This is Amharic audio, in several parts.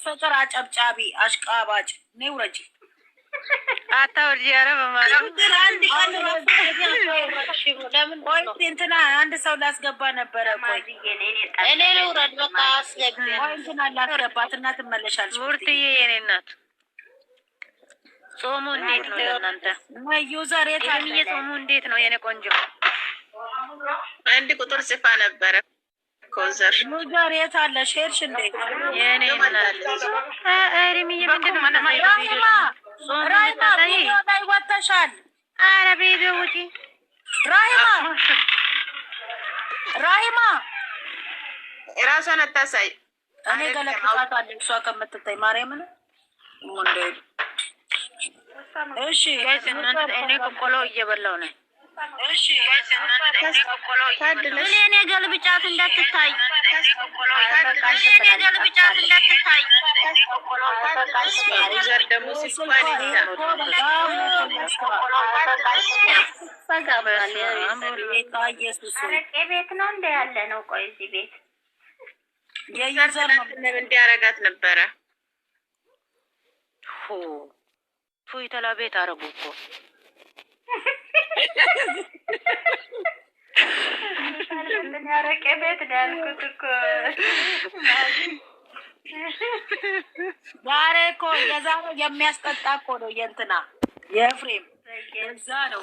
ፍቅር አጨብጫቢ አሽቃባጭ ነው ውረጂ አታውርጂ። ኧረ በማርያም እንትና አንድ ሰው ላስገባ ነበረ። ቆይ እኔ ልውረድ በቃ አስገቢ። ቆይ እንትና ላስገባት እና ትመለሻለች። ሙርትዬ የኔ እናት ጾሙ እንዴት ነው ለእናንተ? ዩዘር የታምዬ ጾሙ እንዴት ነው የኔ ቆንጆ? አንድ ቁጥር ጽፋ ነበረ ኮዘር ዩዘር የት አለ? ሼርሽ እንዴ የኔ እናት አይሪምዬ ምንድነው ራይማ ቪዲዮ ላይ ወጥተሻል። ኧረ ቪዲዮ ውጪ ራይማ ራሷን አታሳይ። እኔ ገለጥኳታለሁ እሷ ከምትታይ ማርያምን ወንዴ። እሺ ጋይስ እናንተ እኔ ቆቆሎ እየበላው ነኝ። እሺ እኔ ገልብጫት እንዳትታይ ዘር ደግሞ ሲስኳን ቤት ነው እንደ ያለ ነው። ቆይ እዚህ ቤት የዩዘር እንዲያረጋት ነበረ። ፉይተላ ቤት አረጉ እኮ ያረቄ ቤት ያልኩት እኮ ዛሬ እኮ የዛሬ የሚያስጠጣ እኮ ነው የእንትና የኤፍሬም እዛ ነው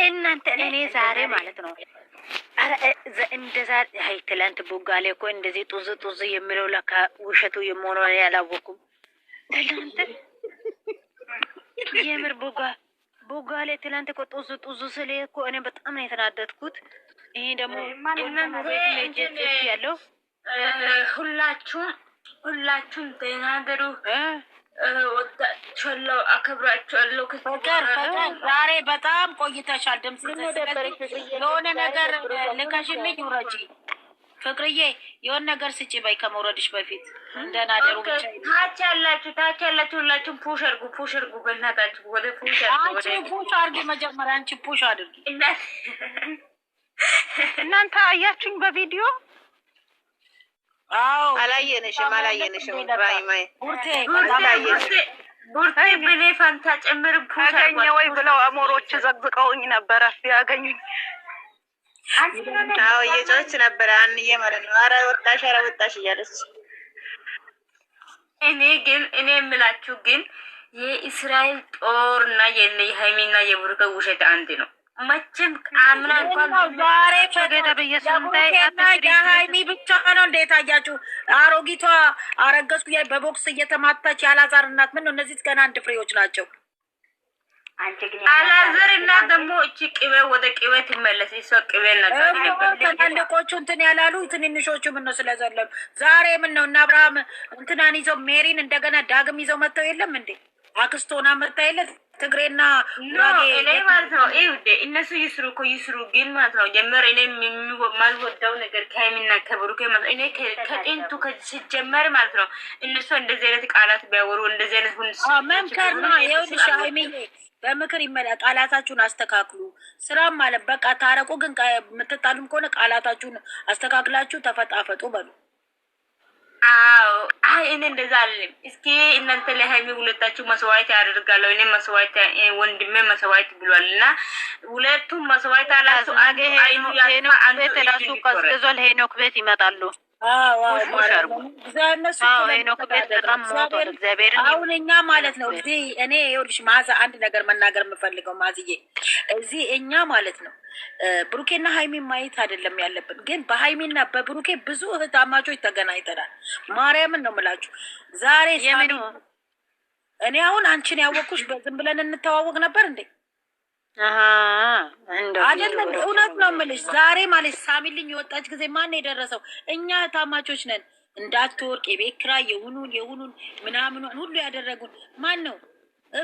እናንተ እኔ ዛሬ ማለት ነው። አረ እንደዛ አይ ትላንት ቦጋሌ እኮ እንደዚህ ጡዝ ጡዝ የሚለው ለካ ውሸቱ የመሆኑ ያላወኩም። እናንተ የምር ቦጋሌ ትላንት እኮ ጡዝ ጡዝ ስለ እኮ እኔ በጣም ነው የተናደድኩት። ይሄ ደግሞ ያለው ሁላችሁም ተናገሩ። ወጣችኋለሁ፣ አከብራችኋለሁ። ፍቅር ዛሬ በጣም ቆይተሻል። ድምጽ የሆነ ነገር ልከሽልኝ ውረጂ። ፍቅርዬ የሆነ ነገር ስጪ በይ ከመውረድሽ በፊት እንደናደሩ ብቻ። ታች ያላችሁ ሁላችሁም ፑሽ አድርጉ በእናታችሁ ወደ ፑሽ አድርጉ። አንቺ ፑሽ አድርጊ መጀመሪያ አንቺ ፑሽ አድርጊ። እናንተ አያችሁኝ በቪዲዮ? አዎ አላየንሽም ራይማይ ቡርቴ በኔ ፋንታ ጨምር ፑሽ አገኘ ወይ ብለው አሞሮች ዘግዝቀውኝ ነበረ ያገኙኝ። አዎ እየጮች ነበረ አንዬ ማለት ነው። ኧረ ወጣሽ እያለች እኔ የምላችሁ ግን የእስራኤል ጦርና የሃይሚና የብሩክ ውሸት አንድ ነው። መቼም አምና እንኳን ዛሬ ፈገደ በየሰምታይ የሃይሚ ብቻ ነው። እንዴት አያችሁ? አሮጊቷ አረገዝኩ በቦክስ እየተማታች ያላዛር እናት ምን ነው? እነዚህ ገና አንድ ፍሬዎች ናቸው። አላዘር እና ደግሞ እቺ ቅቤ ወደ ቅቤ ትመለስ። እሷ ቅቤ ነገር ትልቆቹ እንትን ያላሉ ትንንሾቹ ምን ነው ስለዘለሉ ዛሬ ምን ነው? እና አብርሃም እንትናን ይዘው ሜሪን እንደገና ዳግም ይዘው መጥተው የለም እንዴ? አክስቶና መጣ የለ ትግሬና እኔ ማለት ነው። እነሱ ይስሩ ግን ማለት ነው ጀመር እኔ የማልወደው ነገር ከሃይሚና ከብሩክ ማለት ነው። እኔ ከጥንቱ ሲጀመር ማለት ነው እነሱ እንደዚህ አይነት ቃላት ቢያወሩ እንደዚህ አይነት መምከር ነው። ይኸውልሽ ሃይሚዬ በምክር ይመላ ቃላታችሁን አስተካክሉ። ስራም ማለት በቃ ታረቁ። ግን የምትጣሉም ከሆነ ቃላታችሁን አስተካክላችሁ ተፈጣፈጡ በሉ። አዎ እኔ እንደዛ አልልም። እስኪ እናንተ ለሃይሚ ሁለታችሁ መስዋዕት ያደርጋለሁ። እኔ መስዋዕት ወንድሜ መስዋዕት ብሏልና ሁለቱም መስዋዕት አላችሁ። ቤት ራሱ ቀዝቅዟል። ሄኖክ ቤት ይመጣሉ። አሁን እኛ ማለት ነው እዚህ እኔ ይኸውልሽ ማዛ አንድ ነገር መናገር የምፈልገው ማዝዬ እዚህ እኛ ማለት ነው ብሩኬና ሃይሚን ማየት አይደለም ያለብን፣ ግን በሃይሚና በብሩኬ ብዙ እህታማቾች ተገናኝተናል። ማርያምን ነው የምላችሁ። ዛሬ እኔ አሁን አንቺን ያወቅኩሽ በዝም ብለን እንተዋወቅ ነበር እንዴ? አይደለም እውነት ነው የምልሽ። ዛሬ ማለት ሳሚልኝ የወጣች ጊዜ ማን የደረሰው? እኛ ታማቾች ነን። እንዳትወርቅ የቤት ኪራይ የሁኑን ምናምኑን ሁሉ ያደረጉን ማን ነው?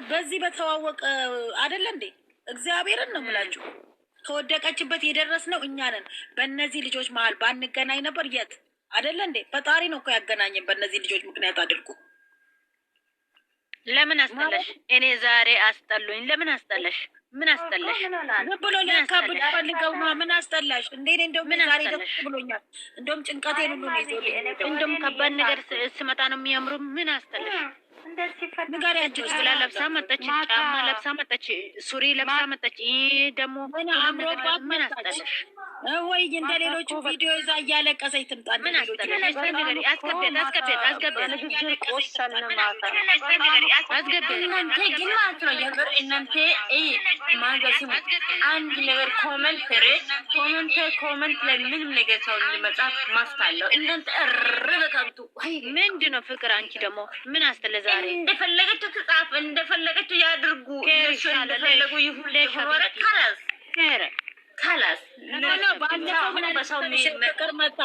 በዚህ በተዋወቀ አይደለ እንዴ? እግዚአብሔርን ነው የምላችሁ። ከወደቀችበት የደረስነው እኛ ነን። በእነዚህ ልጆች መሀል ባንገናኝ ነበር የት አይደለ እንዴ? ፈጣሪ ነው እኮ ያገናኘን በእነዚህ ልጆች ምክንያት አድርጉ። ለምን አስጠላሽ? እኔ ዛሬ አስጠሉኝ። ለምን አስጠላሽ? ምን አስጠላሽ? ብሎ ሊያካብድ ፈልገው ነው። ምን አስጠላሽ እንዴ? እንደውም ዛሬ ደስ ብሎኛል። እንደውም ጭንቀቴን ሁሉ ነው ይዘው እንደውም ከባድ ነገር ስመጣ ነው የሚያምሩ። ምን አስጠላሽ? ንገሪያቸው። ብላ ለብሳ መጣች፣ ጫማ ለብሳ መጣች፣ ሱሪ ለብሳ መጣች። ይሄ ደግሞ አምሮባት ምን አስጠላሽ? ወይ እንደ ሌሎቹ ቪዲዮ ይዛ እያለቀሰች ትምጣ። ምን አስጠላሽ? እናንተ ግን ማለት ነው የምር እናንተ ማጋሲሙ አንድ ነገር ኮመንት ላይ ምንም ነገር ሰው መጻፍ ማስታለው እናንተ እርበካብቱ ምንድን ነው ፍቅር? አንቺ ደግሞ ምን አስጠላ? ዛሬ እንደፈለገችው ትጻፍ፣ እንደፈለገችው ያድርጉ፣ እነሱ እንደፈለጉ ይሁን። ካላስ ባለፈው ምን በሰው ፍቅር መጣ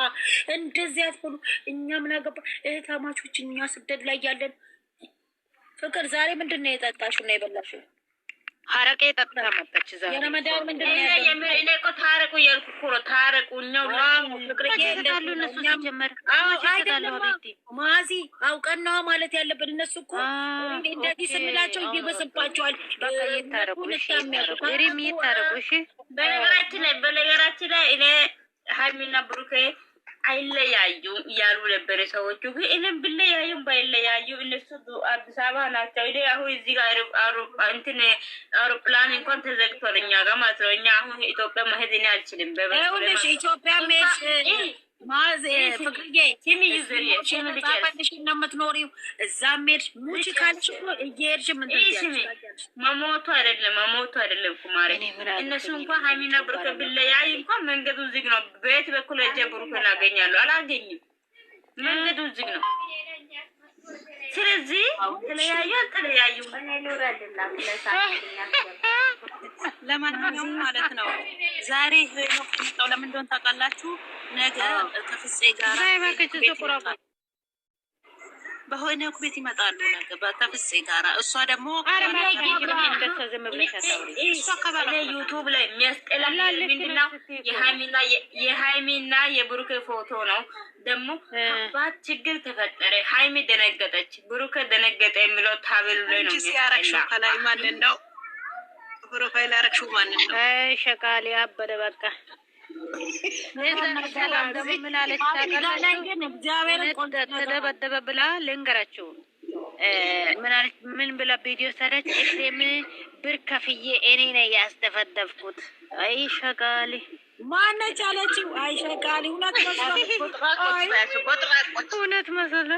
እንደዚህ አትበሉ። እኛ ምን አገባ እህታማቾች፣ እኛ ስደት ላይ ያለን ፍቅር። ዛሬ ምንድን ነው የጠጣሽው እና የበላሽው? ሀረቄ ጠጥታ መጣች። ዛሬ የረመዳን ምንድን ነው እኔ እኮ ታረቁ እያልኩ እኮ ነው። ታረቁ እኛው ፍቅርዬ እንደሉ እነሱ ሲጀመር ማዚ አውቀን ነዋ ማለት ያለብን። እነሱ እኮ እንደዚህ ስንላቸው ይበስባቸዋል። በቃ ይታረቁ። እሺ ሪም ይታረቁ። እሺ በነገራችን ላይ እኔ ሀይሚና ብሩኬ አይለያዩም እያሉ ነበረ ሰዎቹ። ግን እኔም ብለያዩም ባይለያዩ እነሱ አዲስ አበባ ናቸው። እኔ አሁን እዚህ ጋር እንትን አውሮፕላን እንኳን ተዘግቷል እኛ ጋር ማለት ነው። እኛ አሁን ኢትዮጵያ መሄድ እኔ አልችልም። በበኩልሽ ኢትዮጵያ ሄድ ማዘ ፍቅርዬ ጻፈልሽ ነው የምትኖሪው። እዛም ሄድሽ ሙቺ ካልሽ እየሄድሽ ምን ትያለሽ? መሞቱ አይደለም ኩማሬ። እነሱ እንኳን ሀይሚና ብሩክ ብለያይ እንኳን መንገዱ ዝግ ነው። በየት በኩል ሄጄ ብሩክን አገኛለሁ? አላገኝም። መንገዱ ዝግ ነው። ስለዚህ ተለያዩ። ለማንኛውም ማለት ነው ዛሬ ሄኖክ የመጣው ለምን እንደሆነ ታውቃላችሁ? ነገ ከፍፄ ጋር በሆነ ቤት ይመጣሉ። ነገ ከፍፄ ጋር እሷ ደግሞ ዩቱብ ላይ የሚያስጠላል ምንድነው? የሀይሚና የብሩክ ፎቶ ነው። ደግሞ ከባድ ችግር ተፈጠረ። ሀይሚ ደነገጠች፣ ብሩክ ደነገጠ የሚለው ታብሉ ላይ ነው ሲያረግሽው ከላይ ማንን ነው ፕሮፋይል ያረግሽው ማንን ነው? ሸቃሌ አበደ በቃ ምን አለች ተደበደበ ብላ ልንገራችሁ። ምን ብላ ቪዲዮ ሰረች? ኤፍሬም ብር ከፍዬ እኔ ነኝ ያስደፈደፍኩት። አይ ሸቃሌ ማነች አለችው። አይ ሸቃሌ እውነት መስሎ